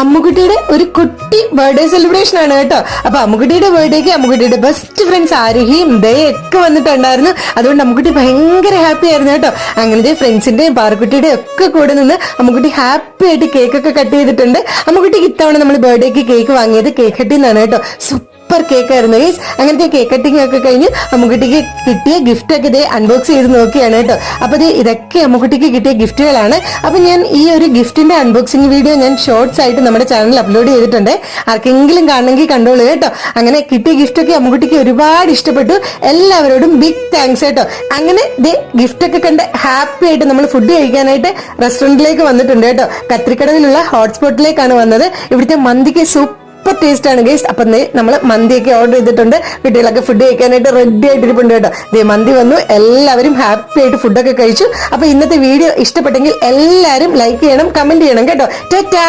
അമ്മുക്കുട്ടിയുടെ ഒരു കുട്ടി birthday celebration ആണ് കേട്ടോ. അപ്പൊ അമ്മുക്കുട്ടിയുടെ ബർത്ത്ഡേക്ക് അമ്മുക്കുട്ടിയുടെ ബെസ്റ്റ് ഫ്രണ്ട്സ് ആരുഹിയും ദയൊക്കെ വന്നിട്ടുണ്ടായിരുന്നു. അതുകൊണ്ട് അമ്മുക്കുട്ടി ഭയങ്കര ഹാപ്പി ആയിരുന്നു കേട്ടോ. അങ്ങനത്തെ ഫ്രണ്ട്സിന്റെയും പാറക്കുട്ടിയുടെയും ഒക്കെ കൂടെ നിന്ന് അമ്മുക്കുട്ടി ഹാപ്പി ആയിട്ട് കേക്കൊക്കെ കട്ട് ചെയ്തിട്ടുണ്ട്. അമ്മുക്കുട്ടിക്ക് ഇത്തവണ നമ്മൾ ബർത്ത്ഡേക്ക് കേക്ക് വാങ്ങിയത് കേക്ക് ഹട്ടിൽ നിന്നാണ് കേട്ടോ. സൂപ്പർ കേക്ക് ആയിരുന്നു ഗൈസ്. അങ്ങനത്തെ കേക്ക് കട്ടിങ് ഒക്കെ കഴിഞ്ഞ് അമ്മുക്കുട്ടിക്ക് കിട്ടിയ ഗിഫ്റ്റ് ഒക്കെ ഇതേ അൺബോക്സ് ചെയ്ത് നോക്കിയാണ് കേട്ടോ. അപ്പൊ ഇതൊക്കെ അമ്മുക്കുട്ടിക്ക് കിട്ടിയ ഗിഫ്റ്റുകളാണ്. അപ്പൊ ഞാൻ ഈ ഒരു ഗിഫ്റ്റിന്റെ അൺബോക്സിംഗ് വീഡിയോ ഞാൻ ഷോർട്സ് ആയിട്ട് നമ്മുടെ ചാനലിൽ അപ്ലോഡ് ചെയ്തിട്ടുണ്ട്. ആർക്കെങ്കിലും കാണണമെങ്കിൽ കണ്ടോളൂ കേട്ടോ. അങ്ങനെ കിട്ടിയ ഗിഫ്റ്റ് ഒക്കെ അമ്മുക്കുട്ടിക്ക് ഒരുപാട് ഇഷ്ടപ്പെട്ടു. എല്ലാവരോടും ബിഗ് താങ്ക്സ് കേട്ടോ. അങ്ങനെ ഗിഫ്റ്റ് ഒക്കെ കണ്ട് ഹാപ്പി ആയിട്ട് നമ്മൾ ഫുഡ് കഴിക്കാനായിട്ട് റെസ്റ്റോറന്റിലേക്ക് വന്നിട്ടുണ്ട് കേട്ടോ. കത്രിക്കടവിലുള്ള ഹോട്ട്സ്പോട്ടിലേക്കാണ് വന്നത്. ഇവിടുത്തെ മന്തിക്ക് സൂപ്പർ ടേസ്റ്റ് ആണ് ഗൈസ്. അപ്പൊ നമ്മൾ മന്തിയൊക്കെ ഓർഡർ ചെയ്തിട്ടുണ്ട്. കുട്ടികളൊക്കെ ഫുഡ് കഴിക്കാനായിട്ട് റെഡി ആയിട്ടിരിപ്പുണ്ട് കേട്ടോ. മന്തി വന്നു, എല്ലാവരും ഹാപ്പി ആയിട്ട് ഫുഡൊക്കെ കഴിച്ചു. അപ്പൊ ഇന്നത്തെ വീഡിയോ ഇഷ്ടപ്പെട്ടെങ്കിൽ എല്ലാവരും ലൈക്ക് ചെയ്യണം, കമന്റ് ചെയ്യണം കേട്ടോ. ടാറ്റാ.